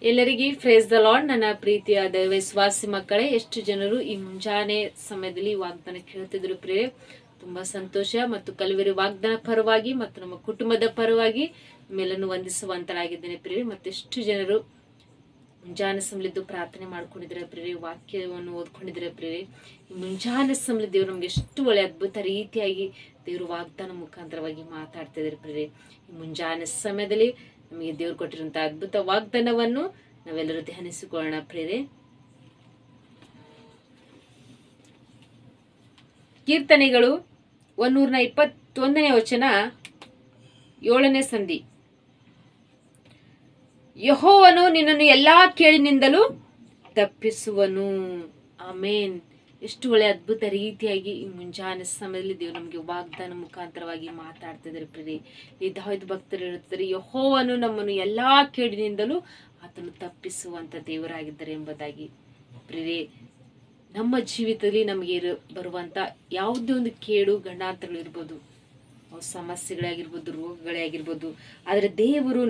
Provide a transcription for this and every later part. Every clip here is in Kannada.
ಎಲ್ಲರಿಗೆ ಫ್ರೇಸ್ ದ ಲಾರ್ಡ್. ನನ್ನ ಪ್ರೀತಿಯಾದ ವಿಶ್ವಾಸಿ ಮಕ್ಕಳೇ, ಎಷ್ಟು ಜನರು ಈ ಮುಂಜಾನೆ ಸಮಯದಲ್ಲಿ ವಾಗ್ದಾನ ಕೇಳ್ತಿದ್ರು ಪ್ರಿಯೆ. ತುಂಬಾ ಸಂತೋಷ. ಮತ್ತು ಕಲ್ವರಿ ವಾಗ್ದಾನ ಪರವಾಗಿ ಮತ್ತು ನಮ್ಮ ಕುಟುಂಬದ ಪರವಾಗಿ ನಿಮ್ಮೆಲ್ಲನ್ನು ವಂದಿಸುವಂತರಾಗಿದ್ದೇನೆ ಪ್ರಿಯೆ. ಮತ್ತೆಷ್ಟು ಜನರು ಮುಂಜಾನೆ ಸಮಯದ್ದು ಪ್ರಾರ್ಥನೆ ಮಾಡ್ಕೊಂಡಿದ್ರೆ ಪ್ರಿಯೆ, ವಾಕ್ಯವನ್ನು ಓದ್ಕೊಂಡಿದ್ರೆ ಪ್ರಿಯೆ. ಈ ಮುಂಜಾನೆ ಸಮಯ ದೇವ್ರು ನಮ್ಗೆ ಎಷ್ಟು ಒಳ್ಳೆ ಅದ್ಭುತ ರೀತಿಯಾಗಿ ದೇವ್ರು ವಾಗ್ದಾನ ಮುಖಾಂತರವಾಗಿ ಮಾತಾಡ್ತಿದ್ದಾರೆ ಪ್ರಿಯೆ. ಈ ಮುಂಜಾನೆ ಸಮಯದಲ್ಲಿ ನಮಗೆ ದೇವ್ರು ಕೊಟ್ಟಿರುವಂತಹ ಅದ್ಭುತ ವಾಗ್ದಾನವನ್ನು ನಾವೆಲ್ಲರೂ ಧ್ಯಾನಿಸಿಕೊಳ್ಳೋಣ ಪ್ರಿಯರೇ. ಕೀರ್ತನೆಗಳು 121ನೇ ವಚನ 7ನೇ ಸಂಧಿ. ಯೆಹೋವನು ನಿನ್ನನ್ನು ಎಲ್ಲಾ ಕೇಳಿನಿಂದಲೂ ತಪ್ಪಿಸುವನು. ಆಮೇನ್. ಎಷ್ಟು ಒಳ್ಳೆ ಅದ್ಭುತ ರೀತಿಯಾಗಿ ಈ ಮುಂಜಾನೆ ಸಮಯದಲ್ಲಿ ದೇವ್ರು ನಮಗೆ ವಾಗ್ದಾನ ಮುಖಾಂತರವಾಗಿ ಮಾತಾಡ್ತಿದ್ದಾರೆ ಪ್ರಿಯರೇ. ಈ ದಾವೀದ ಭಕ್ತರು ಹೇಳುತ್ತಾರೆ, ಯೆಹೋವನು ನಮ್ಮನ್ನು ಎಲ್ಲಾ ಕೇಡಿನಿಂದಲೂ ಆತನು ತಪ್ಪಿಸುವಂತ ದೇವರಾಗಿದ್ದಾರೆ ಎಂಬುದಾಗಿ. ಪ್ರಿಯರೇ, ನಮ್ಮ ಜೀವಿತದಲ್ಲಿ ನಮಗೆ ಬರುವಂತ ಯಾವುದೇ ಒಂದು ಕೇಡು ಗಂಡಾಂತರಗಳು ಇರ್ಬೋದು, ಸಮಸ್ಯೆಗಳಾಗಿರ್ಬೋದು, ರೋಗಗಳೇ ಆಗಿರ್ಬೋದು, ಆದ್ರೆ ದೇವರು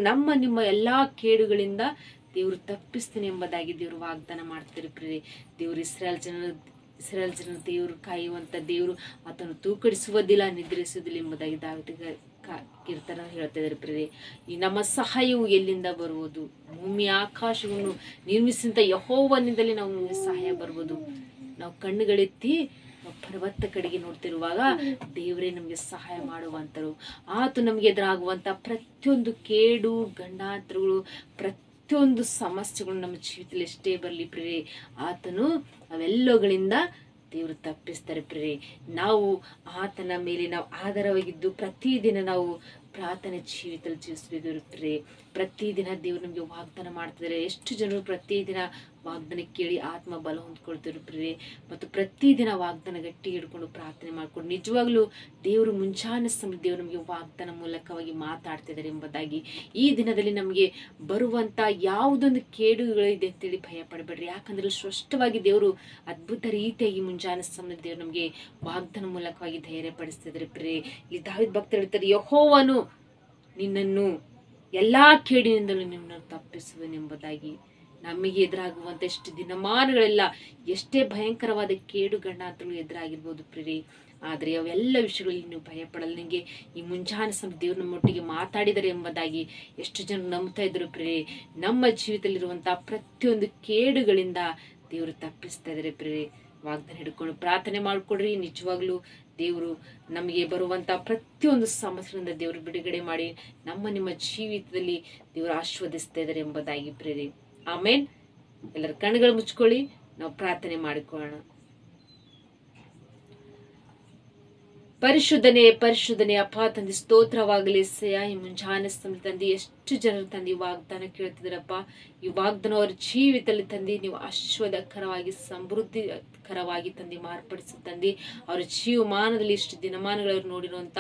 ನಿಮ್ಮ ಎಲ್ಲಾ ಕೇಡುಗಳಿಂದ ದೇವರು ತಪ್ಪಿಸ್ತಾನೆ ಎಂಬುದಾಗಿ ದೇವರು ವಾಗ್ದಾನ ಮಾಡ್ತಾರೆ ಪ್ರಿಯರೇ. ದೇವರು ಇಸ್ರಾಯೇಲ್ ಜನ ದೇವರು ಕಾಯುವಂತ ದೇವರು, ಆತನು ತೂಕಡಿಸುವುದಿಲ್ಲ, ನಿದ್ರಿಸುವುದಿಲ್ಲ ಎಂಬುದಾಗಿ ದಾವೀದ ಕೀರ್ತನ ಹೇಳ್ತಾ ಇದ್ದಾರೆ ಪ್ರಿಯರೇ. ಈ ನಮ್ಮ ಸಹಾಯವು ಎಲ್ಲಿಂದ ಬರುವುದು? ಭೂಮಿ ಆಕಾಶವನ್ನು ನಿರ್ಮಿಸಿದಂತ ಯೆಹೋವನಿಂದಲೇ ನಮಗೆ ಸಹಾಯ ಬರುವುದು. ನಾವು ಕಣ್ಣುಗಳೆತ್ತಿ ಪರ್ವತ ಕಡೆಗೆ ನೋಡ್ತಿರುವಾಗ ದೇವರೇ ನಮಗೆ ಸಹಾಯ ಮಾಡುವಂತರು. ಆತ ನಮಗೆ ಎದುರಾಗುವಂತ ಪ್ರತಿಯೊಂದು ಕೇಡು ಗಂಡಾಂತರಗಳು, ಪ್ರತಿಯೊಂದು ಸಮಸ್ಯೆಗಳು ನಮ್ಮ ಜೀವಿತದಲ್ಲಿ ಎಷ್ಟೇ ಬರಲಿ ಪ್ರಿಯರೇ, ಆತನು ಅವೆಲ್ಲಗಳಿಂದ ದೇವರು ತಪ್ಪಿಸ್ತಾರೆ ಪ್ರಿಯರೇ. ನಾವು ಆತನ ಮೇಲೆ ನಾವು ಆಧಾರವಾಗಿದ್ದು ಪ್ರತಿದಿನ ನಾವು ಪ್ರಾರ್ಥನೆ ಜೀವಿತದಲ್ಲಿ ಜೀವಿಸಬೇಕು ಪ್ರಿಯರೇ. ಪ್ರತಿದಿನ ದೇವರು ನಮಗೆ ವಾಗ್ದಾನ ಮಾಡ್ತಿದ್ದಾರೆ. ಎಷ್ಟು ಜನರು ಪ್ರತಿದಿನ ವಾಗ್ದಾನ ಕೇಳಿ ಆತ್ಮ ಬಲ ಹೊಂದ್ಕೊಳ್ತಾರೆ ಪ್ರಿಯರೇ. ಮತ್ತು ಪ್ರತಿದಿನ ವಾಗ್ದಾನ ಗಟ್ಟಿ ಹಿಡ್ಕೊಂಡು ಪ್ರಾರ್ಥನೆ ಮಾಡ್ಕೊಂಡು ನಿಜವಾಗ್ಲೂ ದೇವರು ಮುಂಜಾನೆ ಸಮಯ ದೇವರು ನಮಗೆ ವಾಗ್ದಾನ ಮೂಲಕವಾಗಿ ಮಾತಾಡ್ತಿದ್ದಾರೆ ಎಂಬುದಾಗಿ. ಈ ದಿನದಲ್ಲಿ ನಮಗೆ ಬರುವಂತ ಯಾವುದೊಂದು ಕೇಡುಗಳಿದೆ ಅಂತೇಳಿ ಭಯ ಪಡಬೇಡ್ರಿ. ಯಾಕಂದ್ರೆ ಸ್ಪಷ್ಟವಾಗಿ ದೇವರು ಅದ್ಭುತ ರೀತಿಯಾಗಿ ಮುಂಜಾನೆ ಸಮಯ ದೇವರು ನಮಗೆ ವಾಗ್ದಾನ ಮೂಲಕವಾಗಿ ಧೈರ್ಯ ಪಡಿಸ್ತಿದ್ದಾರೆ ಪ್ರಿಯರೇ. ಇಲ್ಲಿ ದಾವೀದ ಭಕ್ತರು ಹೇಳ್ತಾರೆ, ಯೆಹೋವನು ನಿನ್ನನ್ನು ಎಲ್ಲಾ ಕೇಡಿನಿಂದಲೂ ನಿನ್ನನ್ನು ತಪ್ಪಿಸುವನೆಂಬುದಾಗಿ. ನಮಗೆ ಎದುರಾಗುವಂತ ಎಷ್ಟು ದಿನಮಾನಗಳೆಲ್ಲ ಎಷ್ಟೇ ಭಯಂಕರವಾದ ಕೇಡು ಗಂಡಾಂತರಗಳು ಎದುರಾಗಿರ್ಬೋದು ಪ್ರಿಯರೇ, ಆದ್ರೆ ಅವೆಲ್ಲ ವಿಷಯಗಳಲ್ಲಿ ನೀವು ಭಯ ಪಡಲ್ಲ. ನಿಮಗೆ ಈ ಮುಂಜಾನೆ ಸಮಯ ದೇವ್ರು ನಮ್ಮೊಟ್ಟಿಗೆ ಮಾತಾಡಿದರೆ ಎಂಬುದಾಗಿ ಎಷ್ಟು ಜನ ನಂಬ್ತಾ ಇದ್ರು ಪ್ರಿಯರೇ. ನಮ್ಮ ಜೀವಿತದಲ್ಲಿರುವಂತಹ ಪ್ರತಿಯೊಂದು ಕೇಡುಗಳಿಂದ ದೇವರು ತಪ್ಪಿಸ್ತಾ ಇದ್ದಾರೆ ಪ್ರಿಯರೇ. ವಾಗ್ದಾನ ಹಿಡ್ಕೊಂಡು ಪ್ರಾರ್ಥನೆ ಮಾಡ್ಕೊಡ್ರಿ. ನಿಜವಾಗ್ಲೂ ದೇವರು ನಮಗೆ ಬರುವಂತ ಪ್ರತಿಯೊಂದು ಸಮಸ್ಯೆಯಿಂದ ದೇವರು ಬಿಡುಗಡೆ ಮಾಡಿ ನಿಮ್ಮ ಜೀವಿತದಲ್ಲಿ ದೇವರು ಆಶೀರ್ವದಿಸ್ತಾ ಇದ್ದಾರೆ ಎಂಬುದಾಗಿ ಪ್ರಿಯರೇ. ಆಮೇನ್. ಎಲ್ಲರ ಕಣ್ಣುಗಳು ಮುಚ್ಕೊಳ್ಳಿ, ನಾವು ಪ್ರಾರ್ಥನೆ ಮಾಡಿಕೊಳ್ಳೋಣ. ಪರಿಶುದ್ಧನೇ ಪರಿಶುದ್ಧನೇ ಅಪ್ಪ ತಂದೆ, ಸ್ತೋತ್ರವಾಗಲಿ ಸಯ. ಈ ಮುಂಜಾನೆ ಸಮಯ ತಂದೆ ಎಷ್ಟು ಜನರು ತಂದೆ ವಾಗ್ದಾನ ಕೇಳ್ತಿದಾರಪ್ಪ. ಈ ವಾಗ್ದಾನ ಅವರ ಜೀವಿತದಲ್ಲಿ ತಂದೆ ನೀವು ಆಶೀರ್ವಾದಕರವಾಗಿ ಸಮೃದ್ಧಿಕರವಾಗಿ ತಂದೆ ಮಾರ್ಪಡಿಸಿ ತಂದೆ ಅವರ ಜೀವಮಾನದಲ್ಲಿ ಇಷ್ಟು ದಿನಮಾನಗಳು ನೋಡಿರುವಂತ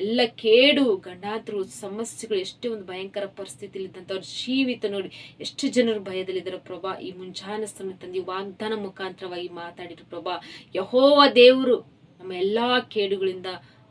ಎಲ್ಲ ಕೇಡು ಗಂಡಾಂತರಗಳು ಸಮಸ್ಯೆಗಳು ಎಷ್ಟೇ ಒಂದು ಭಯಂಕರ ಪರಿಸ್ಥಿತಿಯಲ್ಲಿ ಇದ್ದಂತ ಅವ್ರ ಜೀವಿತ ನೋಡಿ ಎಷ್ಟು ಜನರು ಭಯದಲ್ಲಿದ್ದಾರೆ ಪ್ರಭಾ. ಈ ಮುಂಜಾನೆ ಸಮಯ ತಂದೆ ವಾಗ್ದಾನ ಮುಖಾಂತರವಾಗಿ ಮಾತಾಡಿದ್ರು ಪ್ರಭಾ. ಯೆಹೋವ ದೇವರು ನಮ್ಮ ಎಲ್ಲಾ ಕೇಡುಗಳಿಂದ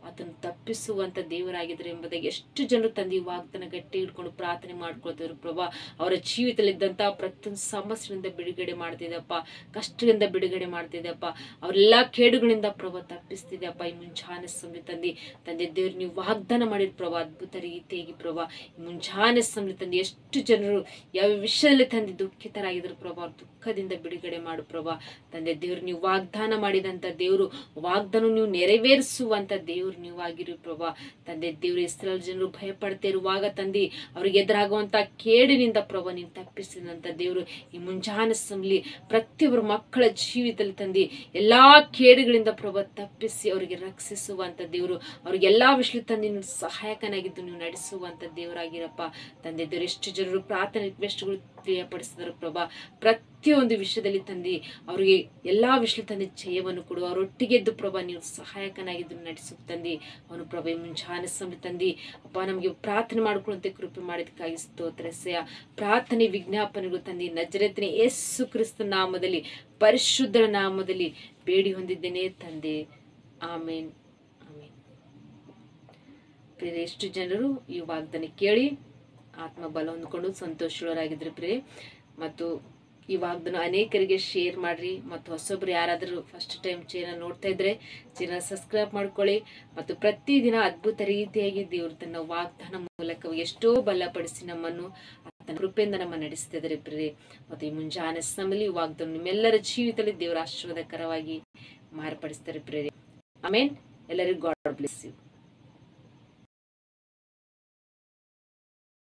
ಆತನು ತಪ್ಪಿಸುವಂತ ದೇವರಾಗಿದ್ದಾರೆ ಎಂಬುದಾಗಿ ಎಷ್ಟು ಜನರು ತಂದೆ ವಾಗ್ದಾನ ಗಟ್ಟಿ ಹಿಡ್ಕೊಂಡು ಪ್ರಾರ್ಥನೆ ಮಾಡ್ಕೊಳ್ತಿದ್ರು ಪ್ರಭಾ. ಅವರ ಜೀವಿತದಲ್ಲಿದ್ದಂತಹ ಪ್ರತಿಯೊಂದು ಸಮಸ್ಯೆಯಿಂದ ಬಿಡುಗಡೆ ಮಾಡ್ತಿದ್ದಪ್ಪ, ಕಷ್ಟದಿಂದ ಬಿಡುಗಡೆ ಮಾಡ್ತಿದ್ದಪ್ಪ, ಅವರೆಲ್ಲಾ ಕೇಡುಗಳಿಂದ ಪ್ರಭಾ ತಪ್ಪಿಸ್ತಿದ್ದಪ್ಪ. ಈ ಮುಂಜಾನೆ ಸಮಯ ತಂದೆ ದೇವ್ರು ನೀವು ವಾಗ್ದಾನ ಮಾಡಿದ ಪ್ರಭಾ ಅದ್ಭುತ ರೀತಿಯಾಗಿ ಪ್ರಭಾ. ಈ ಮುಂಜಾನೆ ಸಮಯ ತಂದೆ ಎಷ್ಟು ಜನರು ಯಾವ ವಿಷಯದಲ್ಲಿ ತಂದೆ ದುಃಖಿತರಾಗಿದ್ರು ಪ್ರಭಾ, ಅವ್ರ ದುಃಖದಿಂದ ಬಿಡುಗಡೆ ಮಾಡು ಪ್ರಭಾ. ತಂದೆ ದೇವ್ರು ನೀವು ವಾಗ್ದಾನ ಮಾಡಿದಂತ ದೇವರು, ವಾಗ್ದಾನ ನೀವು ನೆರವೇರಿಸುವಂತ ದೇವ್ರು ನೀವಾಗಿರಿ ಪ್ರಭಾ. ತಂದೆ ದೇವ್ರು ಇಸ್ರಾಯೇಲ್ ಜನರು ಭಯ ಪಡ್ತಾ ಇರುವಾಗ ತಂದೆ ಅವ್ರಿಗೆ ಎದುರಾಗುವಂತ ಕೇಡಿನಿಂದ ಪ್ರಭಾ ನೀವು ತಪ್ಪಿಸಿದಂತ ದೇವ್ರು ಈ ಮುಂಜಾನೆ ಸಮಯದಲ್ಲಿ ಪ್ರತಿಯೊಬ್ಬರ ಮಕ್ಕಳ ಜೀವಿತದಲ್ಲಿ ತಂದೆ ಎಲ್ಲಾ ಕೇಡುಗಳಿಂದ ಪ್ರಭಾ ತಪ್ಪಿಸಿ ಅವರಿಗೆ ರಕ್ಷಿಸುವಂತ ದೇವ್ರು, ಅವ್ರಿಗೆ ಎಲ್ಲಾ ವಿಷಯ ತಂದೆ ನೀವು ಸಹಾಯಕನಾಗಿದ್ದು ನೀವು ನಡೆಸುವಂತ ದೇವರಾಗಿರಪ್ಪ. ತಂದೆ ದೇವ್ರು ಎಷ್ಟು ಜನರು ಪ್ರಾರ್ಥನೆ ರಿಕ್ವೆಸ್ಟ್ಗಳು ತಿಳಿಯಪಡಿಸಿದರು ಪ್ರಭಾ. ಪ್ರತಿಯೊಂದು ವಿಷಯದಲ್ಲಿ ತಂದೆ ಅವರಿಗೆ ಎಲ್ಲಾ ವಿಷಯ ತಂದೆ ಜಯವನ್ನು ಕೊಡು, ಅವರೊಟ್ಟಿಗೆದ್ದು ಪ್ರಭಾ ನೀವು ಸಹಾಯಕನಾಗಿದ್ದು ನಡೆಸು ತಂದೆ ಅವನು ಪ್ರಭೆ. ಮುಂಜಾನೆ ಸಮಯ ತಂದೆ ಅಪ್ಪ ನಮಗೆ ಪ್ರಾರ್ಥನೆ ಮಾಡ್ಕೊಳ್ಳುವಂತೆ ಕೃಪೆ ಮಾಡಿದಕ್ಕಾಗಿ ಸ್ತೋತ್ರಸೆಯ. ಪ್ರಾರ್ಥನೆ ವಿಜ್ಞಾಪನೆಗಳು ತಂದೆ ನಜರೇತಿನ ಯೇಸು ಕ್ರಿಸ್ತ ನಾಮದಲ್ಲಿ ಪರಿಶುದ್ಧ ನಾಮದಲ್ಲಿ ಬೇಡಿ ಹೊಂದಿದ್ದೇನೆ ತಂದೆ. ಆಮೇನ್ ಆಮೇನ್. ಎಷ್ಟು ಜನರು ಈ ವಾಗ್ದಾನ ಕೇಳಿ ಆತ್ಮ ಬಲ ಹೊಂದ್ಕೊಂಡು ಸಂತೋಷರಾಗಿದ್ರೆ ಪ್ರಿಯೆ. ಮತ್ತು ಈ ವಾಗ್ದಾನ ಅನೇಕರಿಗೆ ಶೇರ್ ಮಾಡ್ರಿ. ಮತ್ತು ಹೊಸೊಬ್ರು ಯಾರಾದರೂ ಫಸ್ಟ್ ಟೈಮ್ ಚಾನಲ್ ನೋಡ್ತಾ ಇದ್ರೆ ಚಾನಲ್ ಸಬ್ಸ್ಕ್ರೈಬ್ ಮಾಡ್ಕೊಳ್ಳಿ. ಮತ್ತು ಪ್ರತಿದಿನ ಅದ್ಭುತ ರೀತಿಯಾಗಿ ದೇವರು ತನ್ನ ವಾಗ್ದಾನ ಮೂಲಕ ಎಷ್ಟೋ ಬಲಪಡಿಸಿ ನಮ್ಮನ್ನು ಆತನ ಕೃಪೆಯಿಂದ ನಮ್ಮ ನಡೆಸ್ತಾ ಇದ್ದಾರೆ ಪ್ರಿಯರೇ. ಮತ್ತು ಈ ಮುಂಜಾನೆ ಸಮಯದಲ್ಲಿ ಈ ವಾಗ್ದಾನ ನಿಮ್ಮೆಲ್ಲರ ಜೀವಿತದಲ್ಲಿ ದೇವರ ಆಶೀರ್ವಾದಕರವಾಗಿ ಮಾರ್ಪಡಿಸ್ತಾರೆ ಪ್ರಿಯರೇ. ಆಮೇನ್. ಎಲ್ಲರಿಗೂ ಗಾಡ್ ಬ್ಲೆಸ್ ಯು.